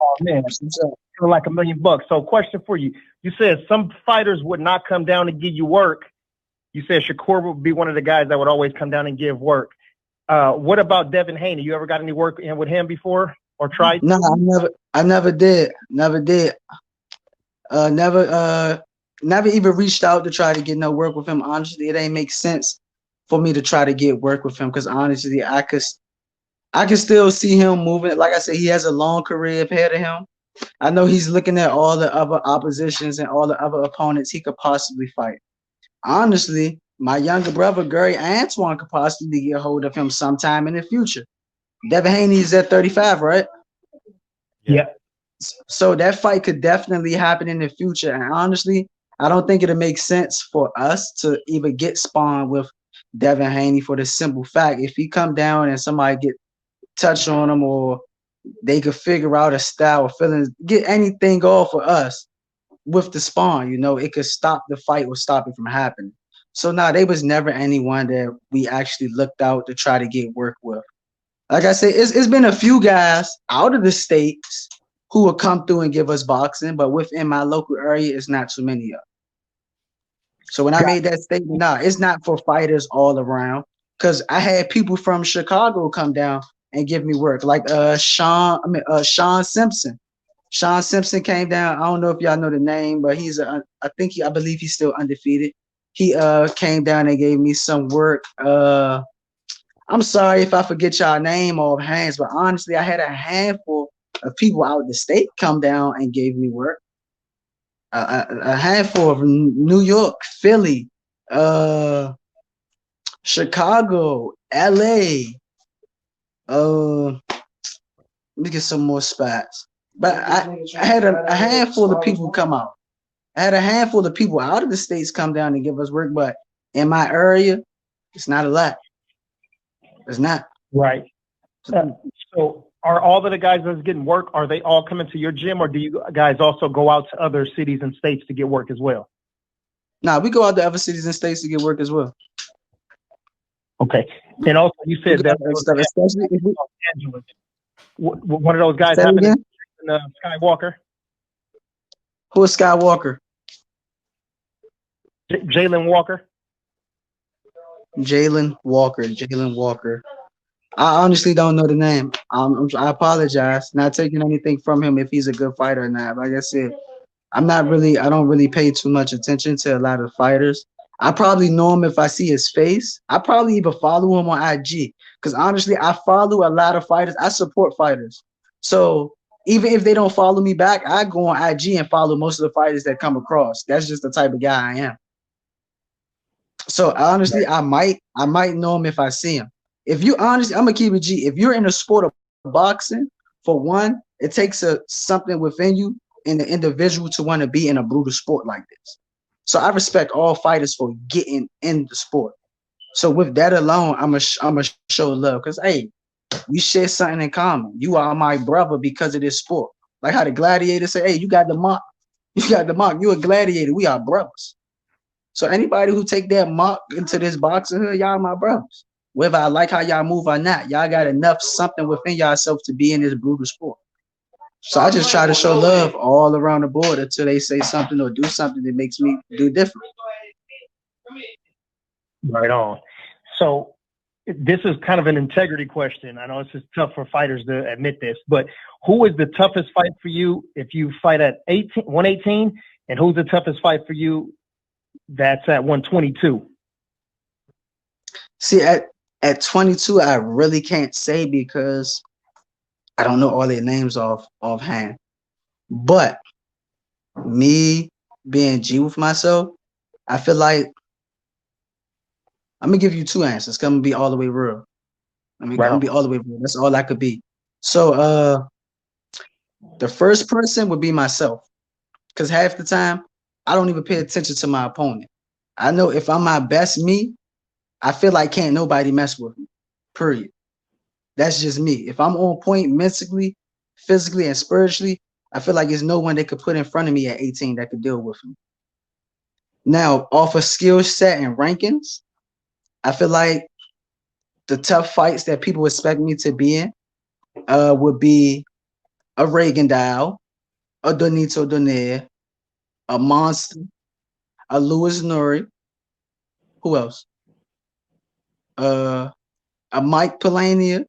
Oh man, feel like $1 million. So, question for you: you said some fighters would not come down and give you work. You said Shakur would be one of the guys that would always come down and give work. What about Devin Haney? You ever got any work in with him before or tried No, to? I never did. Never did. Never never even reached out to try to get no work with him. Honestly, it ain't make sense for me to try to get work with him because honestly, I can still see him moving. Like I said, he has a long career ahead of him. I know he's looking at all the other oppositions and all the other opponents he could possibly fight. Honestly, my younger brother, Gary Antoine, could possibly get a hold of him sometime in the future. Devin Haney is at 35, right? Yeah. So that fight could definitely happen in the future. And honestly, I don't think it'll make sense for us to even get spawned with Devin Haney for the simple fact if he come down and somebody get touch on him or they could figure out a style or feelings, get anything off for us with the spawn, it could stop the fight or stop it from happening. So now they was never anyone that we actually looked out to try to get work with. Like I said, it's been a few guys out of the states who will come through and give us boxing, but within my local area, it's not too many of. So when I Got made that statement, nah, it's not for fighters all around. Cause I had people from Chicago come down and give me work, like Sean Simpson. Sean Simpson came down. I don't know if y'all know the name, but I believe he's still undefeated. He came down and gave me some work. I'm sorry if I forget y'all name off hands, but honestly, I had a handful of people out of the state come down and gave me work. A handful of New York, Philly, uh, Chicago, LA. Let me get some more spots. But I had a handful of people come out. I had a handful of people out of the states come down and give us work, but in my area, it's not a lot. It's not. right. Uh, so, are all of the guys that's getting work? Are they all coming to your gym, or do you guys also go out to other cities and states to get work as well? Nah, we go out to other cities and states to get work as well. Okay. And also, you We said go that out and stuff, especially if we Los Angeles. One of those guys say it happened again. in Skywalker, Who is Skywalker? Jalen Walker. Jalen Walker. Jalen Walker. I honestly don't know the name. I apologize. Not taking anything from him if he's a good fighter or not. Like I said, I don't really pay too much attention to a lot of fighters. I probably know him if I see his face. I probably even follow him on IG. Because honestly, I follow a lot of fighters. I support fighters. So even if they don't follow me back, I go on IG and follow most of the fighters that come across. That's just the type of guy I am. So honestly, I might know him if I see him. If you honestly, I'm gonna keep it G. If you're in the sport of boxing, for one, it takes something within you in the individual to want to be in a brutal sport like this. So I respect all fighters for getting in the sport. So with that alone, I'm a show love because hey, we share something in common. You are my brother because of this sport. Like how the gladiators say, hey, you got the mark, you got the mark. You a gladiator. We are brothers. So anybody who take that mark into this boxing hood, y'all my brothers. Whether I like how y'all move or not, y'all got enough something within yourself to be in this brutal sport. So I just try to show love all around the board until they say something or do something that makes me do different. Right on. So this is kind of an integrity question. I know it's just tough for fighters to admit this, but who is the toughest fight for you if you fight at 118, and who's the toughest fight for you that's at 122? See, at 22, I really can't say because I don't know all their names offhand. But me being G with myself, I feel like I'm gonna give you two answers. I'm gonna be all the way real. I'm Right gonna on. be all the way real. That's all I could be. So the first person would be myself. Because half the time I don't even pay attention to my opponent. I know if I'm my best me, I feel like can't nobody mess with me. Period. That's just me. If I'm on point mentally, physically, and spiritually, I feel like there's no one they could put in front of me at 18 that could deal with me. Now, off of skill set and rankings, I feel like the tough fights that people expect me to be in would be a Reagan Dow, a Donito Donaire, a Monster, a Louis Nuri. Who else? Uh, a Mike Polania.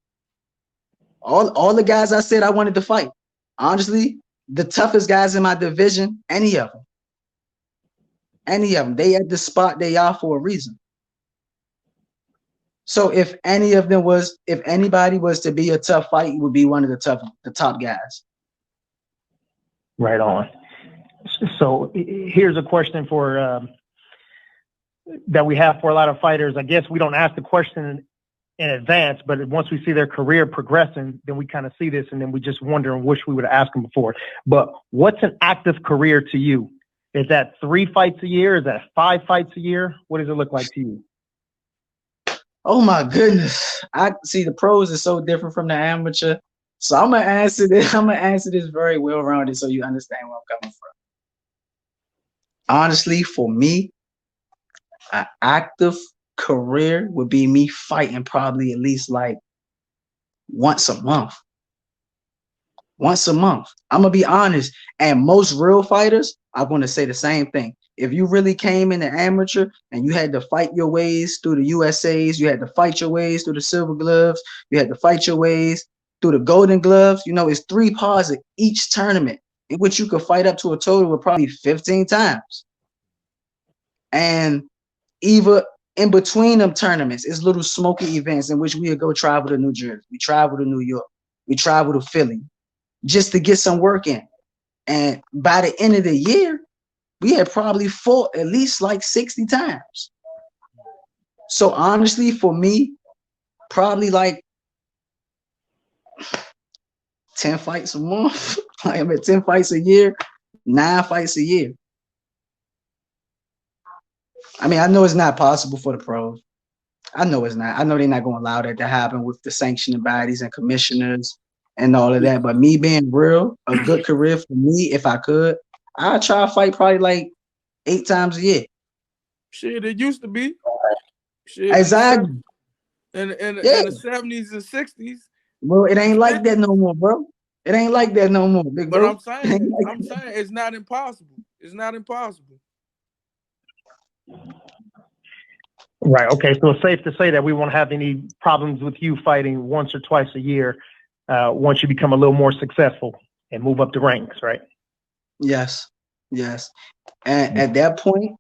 All the guys I said I wanted to fight. Honestly, the toughest guys in my division, any of them, they at the spot they are for a reason. So if anybody was to be a tough fight, it would be one of the top guys. Right on. So here's a question for that we have for a lot of fighters. I guess we don't ask the question in advance, but once we see their career progressing, then we kind of see this, and then we just wonder and wish we would have asked them before. But what's an active career to you? Is that 3 fights a year? Is that 5 fights a year? What does it look like to you? Oh my goodness! I see the pros is so different from the amateur, so I'm gonna answer this. I'm gonna answer this very well rounded, so you understand where I'm coming from. Honestly, for me, an active career would be me fighting probably at least like once a month. Once a month. I'm gonna be honest, and most real fighters are gonna say the same thing. If you really came in the amateur and you had to fight your ways through the USAs, you had to fight your ways through the silver gloves, you had to fight your ways through the golden gloves. It's 3 parts of each tournament in which you could fight up to a total of probably 15 times. And either in between them tournaments, it's little smoky events in which we would go travel to New Jersey, we travel to New York, we travel to Philly, just to get some work in. And by the end of the year, we had probably fought at least like 60 times. So honestly, for me, probably like 10 fights a month. I'm at 10 fights a year, 9 fights a year. I mean, I know it's not possible for the pros. I know it's not. I know they're not going to allow that to happen with the sanctioning bodies and commissioners and all of that. But me being real, a good career for me, if I could, I'd try to fight probably like 8 times a year. Shit, it used to be. Shit, Exactly. In the 70s and 60s. Bro, it ain't like that no more, bro. It ain't like that no more, big bro. But I'm saying it's not impossible. It's not impossible. Right. Okay. So it's safe to say that we won't have any problems with you fighting once or twice a year once you become a little more successful and move up the ranks, right? Yes. And at that point,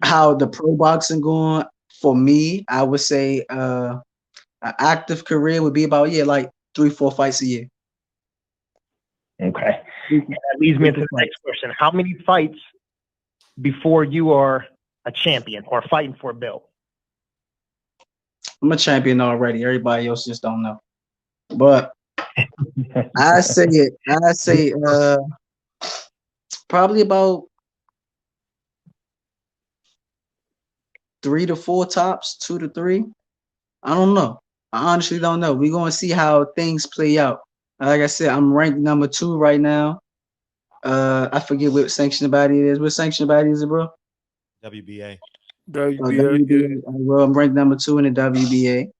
how the pro boxing going for me, I would say an active career would be about like 3-4 fights a year. Okay. And that leads me into the next question. How many fights before you are a champion or fighting for a belt? I'm a champion already. Everybody else just don't know. But I say probably about 3 to 4 tops, 2 to 3. I don't know. I honestly don't know. We're going to see how things play out. Like I said, I'm ranked number 2 right now. I forget what sanctioned body it is. What sanctioned body is it, bro? WBA. WBA. Well, I'm ranked number 2 in the WBA.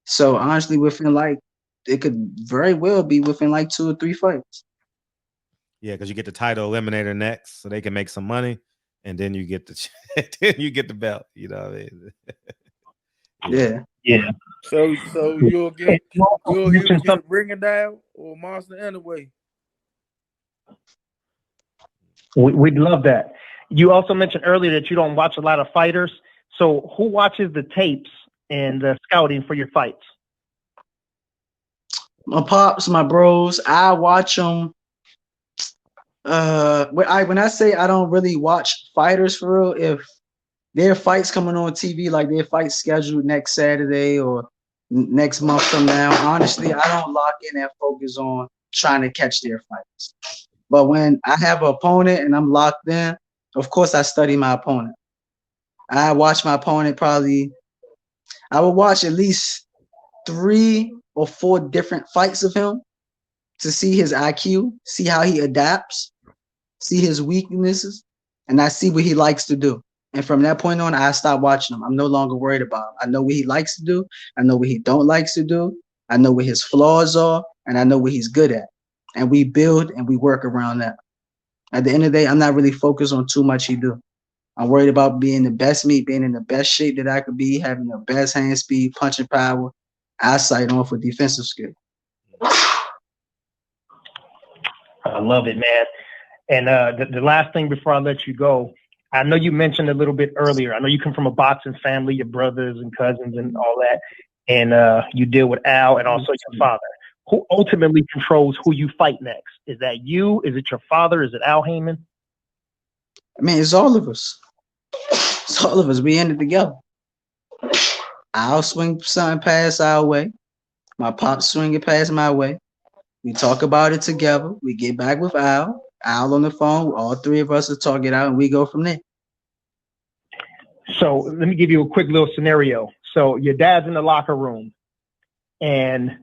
So honestly, within like it could very well be within like 2 or 3 fights. Yeah, because you get the title eliminator next, so they can make some money, and then you get the belt. You know what I mean? Yeah. So you'll either get a Bring It Down or Monster anyway. We'd love that. You also mentioned earlier that you don't watch a lot of fighters. So who watches the tapes and the scouting for your fights? My pops, my bros. I watch them. When I say I don't really watch fighters for real, if their fights coming on TV, like their fight scheduled next Saturday or next month from now, honestly, I don't lock in and focus on trying to catch their fights. But when I have an opponent and I'm locked in, of course I study my opponent. I watch my opponent probably. I would watch at least 3 or 4 different fights of him to see his IQ, see how he adapts, see his weaknesses, and I see what he likes to do. And from that point on, I stop watching him. I'm no longer worried about him. I know what he likes to do. I know what he don't likes to do. I know what his flaws are, and I know what he's good at. and we build and we work around that. At the end of the day, I'm not really focused on too much he do. I'm worried about being the best me, being in the best shape that I could be, having the best hand speed, punching power, eyesight on for defensive skill. I love it, man. And the last thing before I let you go, I know you mentioned a little bit earlier. I know you come from a boxing family, your brothers and cousins and all that, and you deal with Al and also your father. Who ultimately controls who you fight next? Is that you? Is it your father? Is it Al Heyman? I mean, it's all of us. It's all of us. We in it together. I'll swing something past our way. My pop swing it past my way. We talk about it together. We get back with Al. Al on the phone. All three of us will talk it out, and we go from there. So let me give you a quick little scenario. So your dad's in the locker room, and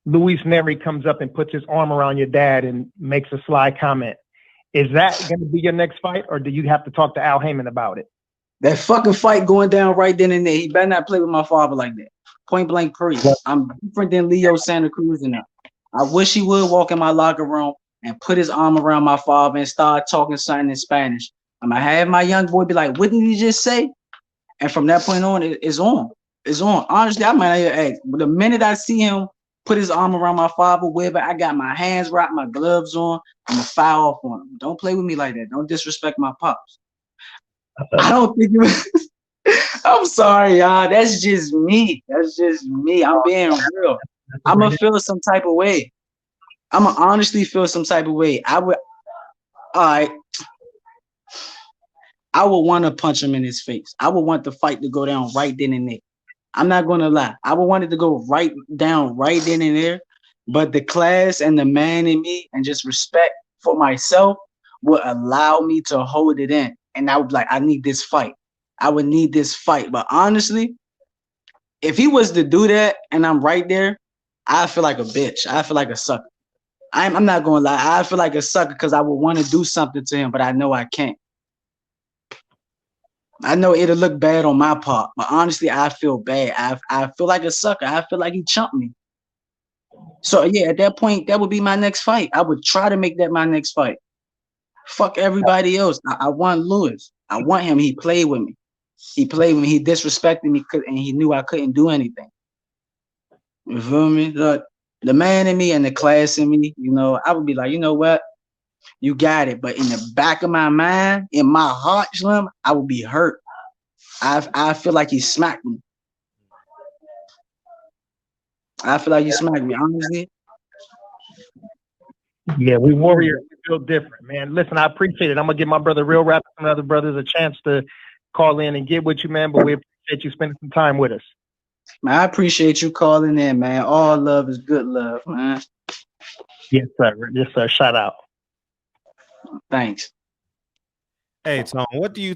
Luis Neri comes up and puts his arm around your dad and makes a sly comment. Is that going to be your next fight, or do you have to talk to Al Heyman about it? That fucking fight going down right then and there. He better not play with my father like that. Point blank, period. I'm different than Leo Santa Cruz and I wish he would walk in my locker room and put his arm around my father and start talking something in Spanish. I'm gonna have my young boy be like, "What did he just say?" And from that point on, it's on. It's on. Honestly, I might not even ask. But the minute I see him put his arm around my father, wherever I got my hands wrapped, my gloves on, I'm gonna foul off on him. Don't play with me like that. Don't disrespect my pops. I don't think you. I'm sorry, y'all. That's just me. That's just me. I'm being real. I'm gonna feel some type of way. I'm gonna honestly feel some type of way. I would. All right. I would want to punch him in his face. I would want the fight to go down right then and there. I'm not gonna lie. I would want it to go right down right then and there. But the class and the man in me and just respect for myself would allow me to hold it in. And I would be like, I need this fight. I would need this fight. But honestly, if he was to do that and I'm right there, I feel like a bitch. I feel like a sucker. I'm not gonna lie. I feel like a sucker because I would want to do something to him, but I know I can't. I know it'll look bad on my part, but honestly, I feel bad. I feel like a sucker. I feel like he chumped me. So yeah, at that point, that would be my next fight. I would try to make that my next fight. Fuck everybody else. I want Lewis. I want him. He played with me. He played with me. He disrespected me, and he knew I couldn't do anything. You feel me? Look, the man in me and the class in me, I would be like, you know what? You got it. But in the back of my mind, in my heart, Slim, I would be hurt. I feel like he smacked me. I feel like he smacked me, honestly. Yeah, we Warriors feel different, man. Listen, I appreciate it. I'm gonna give my brother Real Rap and other brothers a chance to call in and get with you, man. But we appreciate you spending some time with us. Man, I appreciate you calling in, man. All love is good love, man. Yes, sir. Yes, sir. Shout out. Thanks. Hey, Tom, what do you